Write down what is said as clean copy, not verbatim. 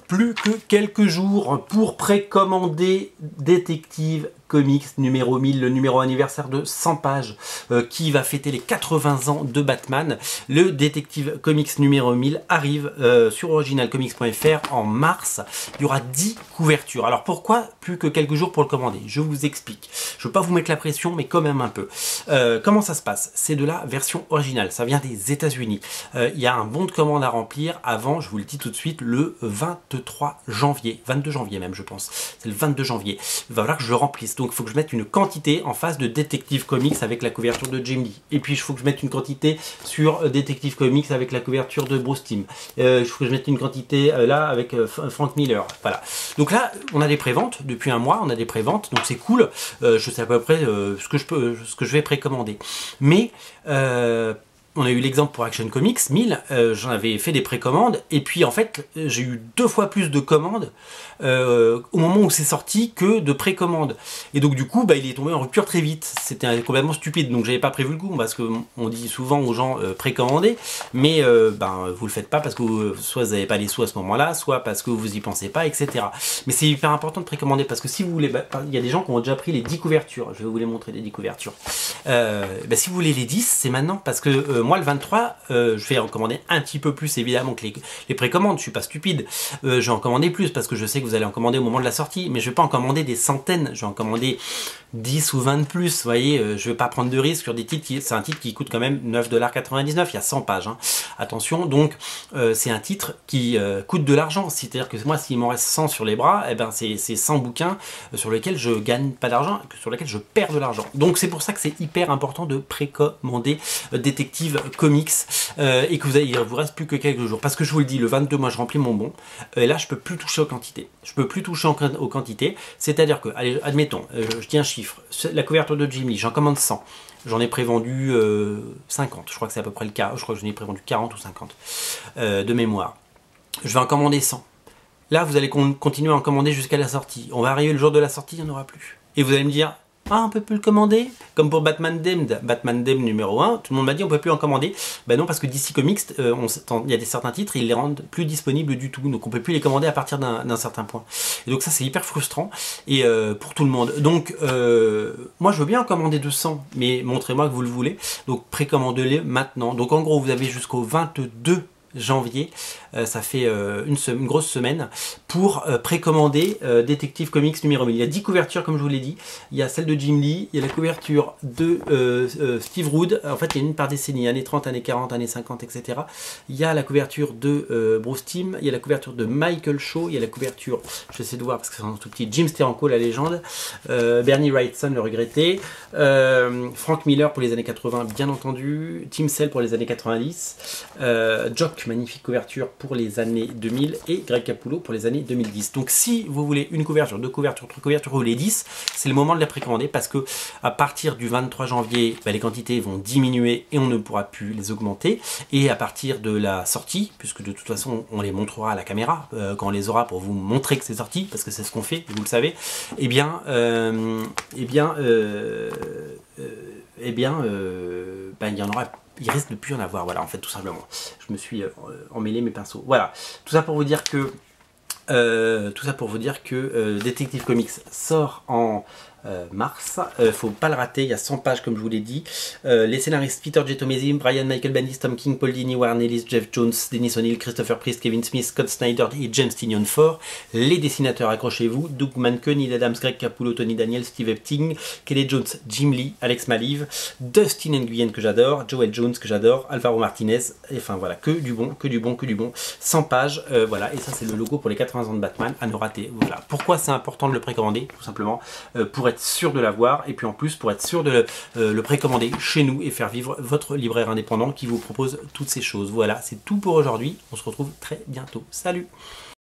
Plus que quelques jours pour précommander Détective Comics numéro 1000, le numéro anniversaire de 100 pages qui va fêter les 80 ans de Batman. Le Détective Comics numéro 1000 arrive sur originalcomics.fr en mars. Il y aura 10 couvertures. Alors pourquoi plus que quelques jours pour le commander? Je vous explique. Je ne veux pas vous mettre la pression, mais quand même un peu. Comment ça se passe? C'est de la version originale. Ça vient des États-Unis. Il y a un bon de commande à remplir avant, je vous le dis tout de suite, le 23 janvier. 22 janvier même, je pense. C'est le 22 janvier. Il va falloir que je le remplisse. Donc il faut que je mette une quantité en face de Detective Comics avec la couverture de Jim Lee. Et puis il faut que je mette une quantité sur Detective Comics avec la couverture de Bruce Timm. Il faut que je mette une quantité là avec Frank Miller. Voilà. Donc là, on a des préventes. Depuis un mois, on a des préventes. Donc c'est cool. Je sais à peu près ce que je vais précommander. Mais on a eu l'exemple pour Action Comics 1000, j'en avais fait des précommandes et puis en fait j'ai eu 2 fois plus de commandes au moment où c'est sorti que de précommandes. Et donc du coup il est tombé en rupture très vite. C'était complètement stupide, donc j'avais pas prévu le coup parce que on dit souvent aux gens précommandez, mais vous le faites pas parce que soit vous n'avez pas les sous à ce moment-là, soit parce que vous y pensez pas, etc. Mais c'est hyper important de précommander parce que si vous voulez, il y a des gens qui ont déjà pris les 10 couvertures. Je vais vous les montrer les 10 couvertures. Si vous voulez les 10, c'est maintenant parce que moi le 23, je vais en commander un petit peu plus évidemment que les précommandes, je suis pas stupide. Je vais en commander plus parce que je sais que vous allez en commander au moment de la sortie, mais je vais pas en commander des centaines, je vais en commander 10 ou 20 de plus, vous voyez, je vais pas prendre de risque sur des titres, c'est un titre qui coûte quand même 9,99 $, il y a 100 pages, hein. Attention, donc c'est un titre qui coûte de l'argent, c'est-à-dire que moi s'il m'en reste 100 sur les bras, c'est 100 bouquins sur lesquels je gagne pas d'argent, sur lesquels je perds de l'argent. Donc c'est pour ça que c'est hyper important de précommander Détective Comics et que il vous reste plus que quelques jours, parce que je vous le dis, le 22 moi je remplis mon bon et là je peux plus toucher aux quantités, c'est-à-dire que, allez, admettons, je dis un chiffre, la couverture de Jim Lee, j'en commande 100, j'en ai prévendu 50, je crois que c'est à peu près le cas, je crois que j'en ai prévendu 40 ou 50 de mémoire. Je vais en commander 100. Là vous allez continuer à en commander jusqu'à la sortie, on va arriver le jour de la sortie, il n'y en aura plus, et vous allez me dire ah, on peut plus le commander? Comme pour Batman Damned numéro 1, tout le monde m'a dit on peut plus en commander. Ben non, parce que DC Comics, il y a certains titres, ils les rendent plus disponibles du tout. Donc on peut plus les commander à partir d'un certain point. Et donc ça c'est hyper frustrant et pour tout le monde. Donc moi je veux bien en commander 200, mais montrez-moi que vous le voulez. Donc précommandez-les maintenant. Donc en gros vous avez jusqu'au 22 janvier, ça fait une grosse semaine pour précommander Détective Comics numéro 1000. Il y a 10 couvertures comme je vous l'ai dit, il y a celle de Jim Lee, il y a la couverture de Steve Rude, en fait il y a une par décennie, années 30, années 40, années 50, etc. Il y a la couverture de Bruce Timm, il y a la couverture de Michael Shaw, il y a la couverture, je vais essayer de voir parce que c'est un tout petit, Jim Steranko, la légende, Bernie Wrightson, le regretté, Frank Miller pour les années 80 bien entendu, Tim Sale pour les années 90, Jock, magnifique couverture pour les années 2000 et Greg Capullo pour les années 2010. Donc si vous voulez une couverture, 2 couvertures, 3 couvertures ou les 10, c'est le moment de les précommander parce que à partir du 23 janvier, les quantités vont diminuer et on ne pourra plus les augmenter. Et à partir de la sortie, puisque de toute façon on les montrera à la caméra quand on les aura pour vous montrer que c'est sorti, parce que c'est ce qu'on fait, vous le savez, il y en aura. Il risque de plus en avoir, voilà, en fait, tout simplement. Je me suis emmêlé mes pinceaux. Voilà, tout ça pour vous dire que Detective Comics sort en mars, faut pas le rater, il y a 100 pages comme je vous l'ai dit. Les scénaristes Peter J. Tomasi, Brian Michael Bendis, Tom King, Paul Dini, Warren Ellis, Jeff Jones, Dennis O'Neil, Christopher Priest, Kevin Smith, Scott Snyder et James Tynion IV. Les dessinateurs, accrochez-vous, Doug Mahnke, Neil Adams, Greg Capullo, Tony Daniel, Steve Epting, Kelly Jones, Jim Lee, Alex Maliv, Dustin Nguyen que j'adore, Joel Jones que j'adore, Alvaro Martinez, et enfin voilà, que du bon, que du bon, que du bon. 100 pages, voilà, et ça c'est le logo pour les 80 ans de Batman, à ne rater. Voilà. Pourquoi c'est important de le précommander? Tout simplement pour être sûr de l'avoir et puis en plus pour être sûr de le précommander chez nous et faire vivre votre libraire indépendant qui vous propose toutes ces choses. Voilà, c'est tout pour aujourd'hui. On se retrouve très bientôt. Salut!